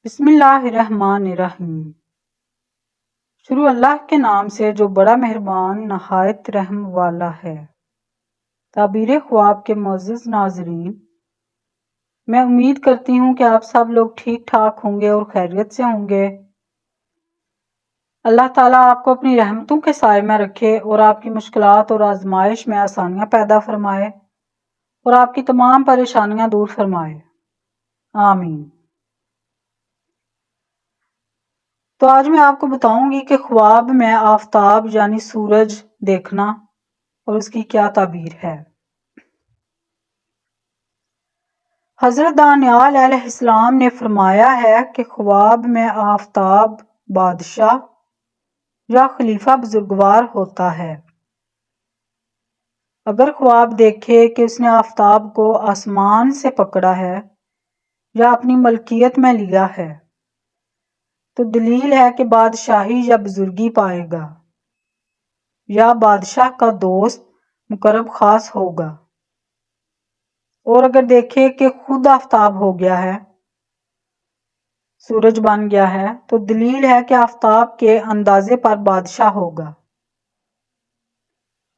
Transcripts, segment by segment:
بسم اللہ الرحمن الرحیم۔ شروع اللہ کے نام سے جو بڑا مہربان نہایت رحم والا ہے۔ تعبیر خواب کے معزز ناظرین، میں امید کرتی ہوں کہ آپ سب لوگ ٹھیک ٹھاک ہوں گے اور خیریت سے ہوں گے۔ اللہ تعالیٰ آپ کو اپنی رحمتوں کے سائے میں رکھے اور آپ کی مشکلات اور آزمائش میں آسانیاں پیدا فرمائے اور آپ کی تمام پریشانیاں دور فرمائے، آمین۔ تو آج میں آپ کو بتاؤں گی کہ خواب میں آفتاب یعنی سورج دیکھنا اور اس کی کیا تعبیر ہے۔ حضرت دانیال علیہ السلام نے فرمایا ہے کہ خواب میں آفتاب بادشاہ یا خلیفہ بزرگوار ہوتا ہے۔ اگر خواب دیکھے کہ اس نے آفتاب کو آسمان سے پکڑا ہے یا اپنی ملکیت میں لیا ہے تو دلیل ہے کہ بادشاہی یا بزرگی پائے گا یا بادشاہ کا دوست مقرب خاص ہوگا۔ اور اگر دیکھے کہ خود آفتاب ہو گیا ہے، سورج بن گیا ہے، تو دلیل ہے کہ آفتاب کے اندازے پر بادشاہ ہوگا۔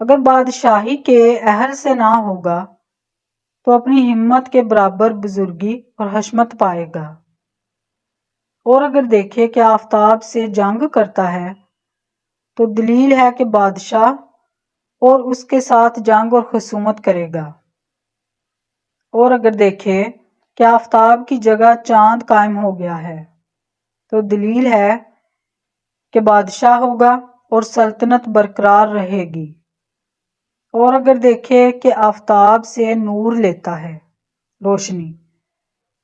اگر بادشاہی کے اہل سے نہ ہوگا تو اپنی ہمت کے برابر بزرگی اور حشمت پائے گا۔ اور اگر دیکھے کہ آفتاب سے جنگ کرتا ہے تو دلیل ہے کہ بادشاہ اور اس کے ساتھ جنگ اور خصومت کرے گا۔ اور اگر دیکھے کہ آفتاب کی جگہ چاند قائم ہو گیا ہے تو دلیل ہے کہ بادشاہ ہوگا اور سلطنت برقرار رہے گی۔ اور اگر دیکھے کہ آفتاب سے نور لیتا ہے، روشنی،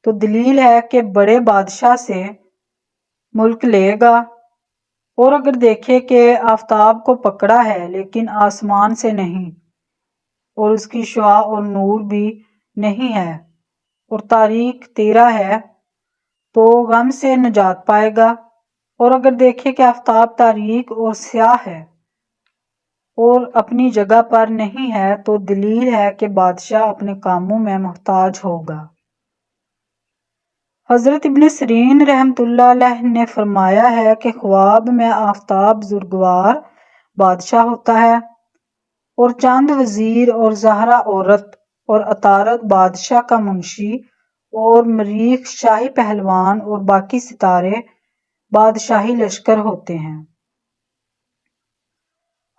تو دلیل ہے کہ بڑے بادشاہ سے ملک لے گا۔ اور اگر دیکھے کہ آفتاب کو پکڑا ہے لیکن آسمان سے نہیں اور اس کی شعاع اور نور بھی نہیں ہے اور تاریک تیرا ہے تو غم سے نجات پائے گا۔ اور اگر دیکھے کہ آفتاب تاریک اور سیاہ ہے اور اپنی جگہ پر نہیں ہے تو دلیل ہے کہ بادشاہ اپنے کاموں میں محتاج ہوگا۔ حضرت ابن سیرین رحمۃ اللہ علیہ نے فرمایا ہے کہ خواب میں آفتاب بزرگوار بادشاہ ہوتا ہے اور چاند وزیر اور زہرہ عورت اور عطارد بادشاہ کا منشی اور مریخ شاہی پہلوان اور باقی ستارے بادشاہی لشکر ہوتے ہیں۔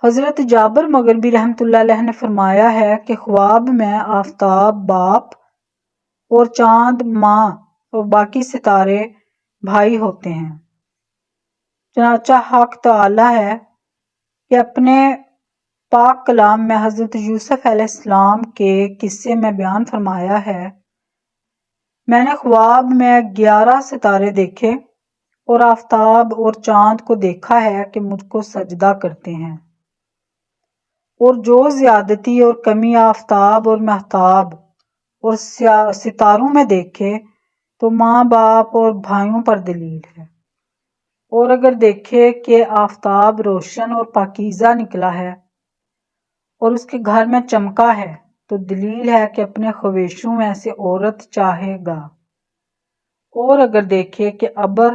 حضرت جابر مغربی رحمۃ اللہ علیہ نے فرمایا ہے کہ خواب میں آفتاب باپ اور چاند ماں اور باقی ستارے بھائی ہوتے ہیں۔ چنانچہ حق تعالی ہے کہ اپنے پاک کلام میں حضرت یوسف علیہ السلام کے قصے میں بیان فرمایا ہے، میں نے خواب میں 11 ستارے دیکھے اور آفتاب اور چاند کو دیکھا ہے کہ مجھ کو سجدہ کرتے ہیں، اور جو زیادتی اور کمی آفتاب اور مہتاب اور ستاروں میں دیکھے تو ماں باپ اور بھائیوں پر دلیل ہے۔ اور اگر دیکھے کہ آفتاب روشن اور پاکیزہ نکلا ہے اور اس کے گھر میں چمکا ہے تو دلیل ہے کہ اپنے خویشوں میں سے عورت چاہے گا۔ اور اگر دیکھے کہ ابر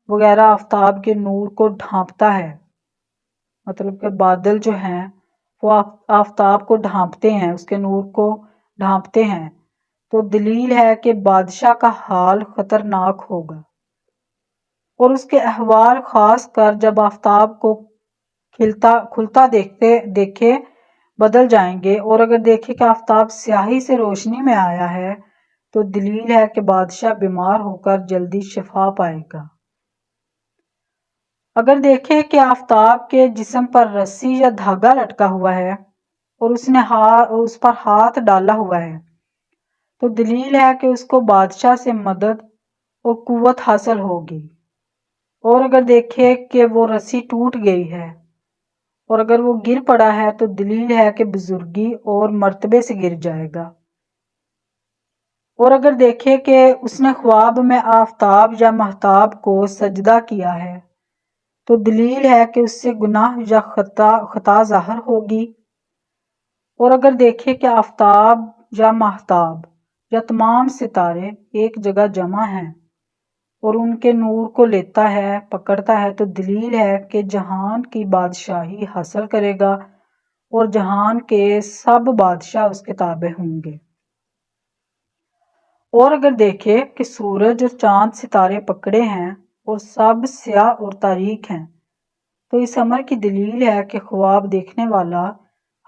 وغیرہ آفتاب کے نور کو ڈھانپتا ہے، مطلب کہ بادل جو ہیں وہ آفتاب کو ڈھانپتے ہیں، اس کے نور کو ڈھانپتے ہیں، تو دلیل ہے کہ بادشاہ کا حال خطرناک ہوگا۔ اور اس کے احوال خاص کر جب آفتاب کو کھلتا دیکھے بدل جائیں گے۔ اور اگر دیکھے کہ آفتاب سیاہی سے روشنی میں آیا ہے تو دلیل ہے کہ بادشاہ بیمار ہو کر جلدی شفا پائے گا۔ اگر دیکھے کہ آفتاب کے جسم پر رسی یا دھاگا لٹکا ہوا ہے اور اس نے اس پر ہاتھ ڈالا ہوا ہے تو دلیل ہے کہ اس کو بادشاہ سے مدد اور قوت حاصل ہوگی۔ اور اگر دیکھے کہ وہ رسی ٹوٹ گئی ہے اور اگر وہ گر پڑا ہے تو دلیل ہے کہ بزرگی اور مرتبے سے گر جائے گا۔ اور اگر دیکھے کہ اس نے خواب میں آفتاب یا مہتاب کو سجدہ کیا ہے تو دلیل ہے کہ اس سے گناہ یا خطا ظاہر ہوگی۔ اور اگر دیکھے کہ آفتاب یا مہتاب یا تمام ستارے ایک جگہ جمع ہیں اور ان کے نور کو لیتا ہے، پکڑتا ہے تو دلیل ہے کہ جہان کی بادشاہی حاصل کرے گا اور جہان کے سب بادشاہ اس کے تابع ہوں گے۔ اور اگر دیکھے کہ سورج اور چاند ستارے پکڑے ہیں اور سب سیاہ اور تاریک ہیں تو اس امر کی دلیل ہے کہ خواب دیکھنے والا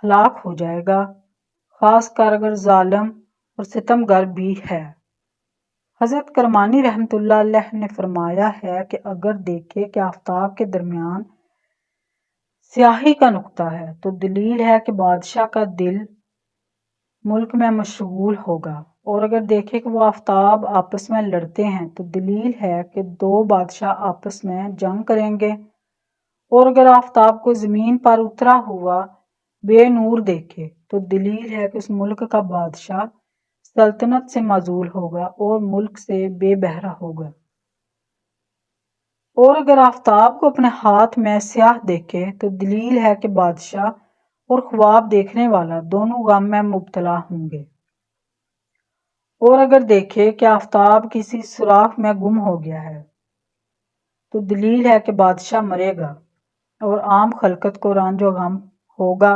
ہلاک ہو جائے گا، خاص کر اگر ظالم اور ستم گر بھی ہے۔ حضرت کرمانی رحمۃ اللہ علیہ نے فرمایا ہے کہ اگر دیکھے کہ آفتاب کے درمیان سیاہی کا نقطہ ہے تو دلیل ہے کہ بادشاہ کا دل ملک میں مشغول ہوگا، اور اگر دیکھے کہ وہ آفتاب آپس میں لڑتے ہیں تو دلیل ہے کہ دو بادشاہ آپس میں جنگ کریں گے، اور اگر آفتاب کو زمین پر اترا ہوا بے نور دیکھے تو دلیل ہے کہ اس ملک کا بادشاہ سلطنت سے معزول ہوگا اور ملک سے بے بہرہ ہوگا۔ اور اگر آفتاب کو اپنے ہاتھ میں سیاہ دیکھے تو دلیل ہے کہ بادشاہ اور خواب دیکھنے والا دونوں غم میں مبتلا ہوں گے۔ اور اگر دیکھے کہ آفتاب کسی سوراخ میں گم ہو گیا ہے تو دلیل ہے کہ بادشاہ مرے گا اور عام خلقت کو رنج و غم ہوگا۔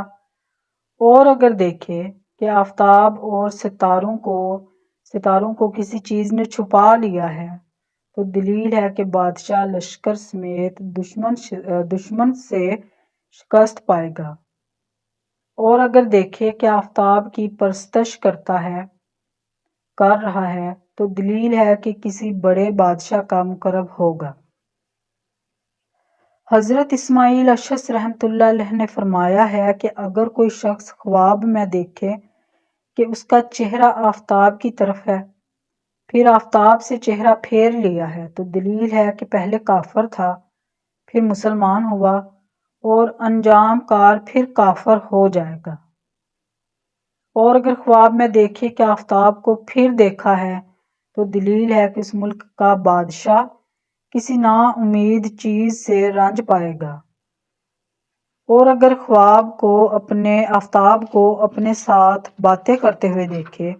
اور اگر دیکھے کہ آفتاب اور ستاروں کو کسی چیز نے چھپا لیا ہے تو دلیل ہے کہ بادشاہ لشکر سمیت دشمن سے شکست پائے گا۔ اور اگر دیکھے کہ آفتاب کی پرستش کر رہا ہے تو دلیل ہے کہ کسی بڑے بادشاہ کا مقرب ہوگا۔ حضرت اسماعیل اشعث رحمۃ اللہ علیہ نے فرمایا ہے کہ اگر کوئی شخص خواب میں دیکھے کہ اس کا چہرہ آفتاب کی طرف ہے، پھر آفتاب سے چہرہ پھیر لیا ہے تو دلیل ہے کہ پہلے کافر تھا، پھر مسلمان ہوا اور انجام کار پھر کافر ہو جائے گا۔ اور اگر خواب میں دیکھے کہ آفتاب کو پھر دیکھا ہے تو دلیل ہے کہ اس ملک کا بادشاہ کسی نا امید چیز سے رنج پائے گا۔ اور اگر آفتاب کو اپنے ساتھ باتیں کرتے ہوئے دیکھے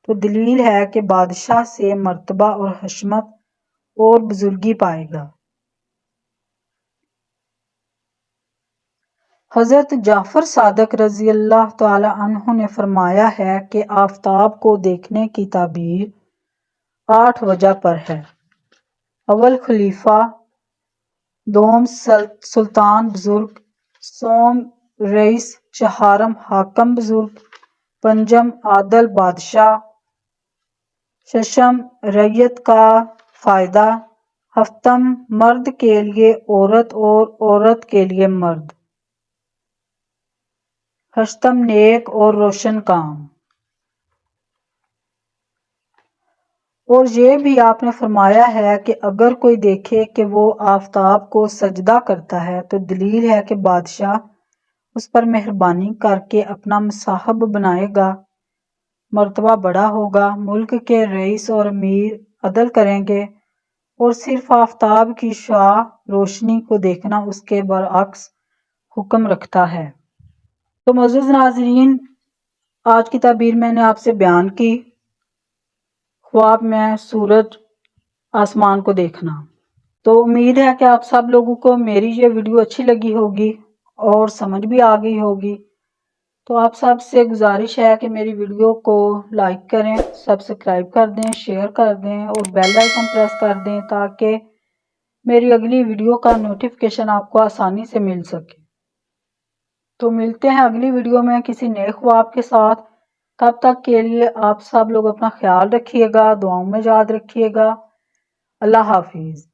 تو دلیل ہے کہ بادشاہ سے مرتبہ اور حشمت اور بزرگی پائے گا۔ حضرت جعفر صادق رضی اللہ تعالی عنہ نے فرمایا ہے کہ آفتاب کو دیکھنے کی تعبیر 8 وجہ پر ہے۔ اول خلیفہ، دوم سلطان بزرگ، سوم رئیس، چہارم حاکم بزرگ، پنجم عادل بادشاہ، ششم رعیت کا فائدہ، ہفتم مرد کے لیے عورت اور عورت کے لیے مرد، ہشتم نیک اور روشن کام۔ اور یہ بھی آپ نے فرمایا ہے کہ اگر کوئی دیکھے کہ وہ آفتاب کو سجدہ کرتا ہے تو دلیل ہے کہ بادشاہ اس پر مہربانی کر کے اپنا مصاحب بنائے گا، مرتبہ بڑا ہوگا، ملک کے رئیس اور امیر عدل کریں گے، اور صرف آفتاب کی شعاع روشنی کو دیکھنا اس کے برعکس حکم رکھتا ہے۔ تو معزز ناظرین، آج کی تعبیر میں نے آپ سے بیان کی، خواب میں سورج آسمان کو دیکھنا۔ تو امید ہے کہ آپ سب لوگوں کو میری یہ ویڈیو اچھی لگی ہوگی اور سمجھ بھی آ گئی ہوگی۔ تو آپ سب سے گزارش ہے کہ میری ویڈیو کو لائک کریں، سبسکرائب کر دیں، شیئر کر دیں اور بیل آئیکن پریس کر دیں تاکہ میری اگلی ویڈیو کا نوٹیفیکیشن آپ کو آسانی سے مل سکے۔ تو ملتے ہیں اگلی ویڈیو میں کسی نئے خواب کے ساتھ۔ تب تک کے لیے آپ سب لوگ اپنا خیال رکھیے گا، دعاؤں میں یاد رکھیے گا۔ اللہ حافظ۔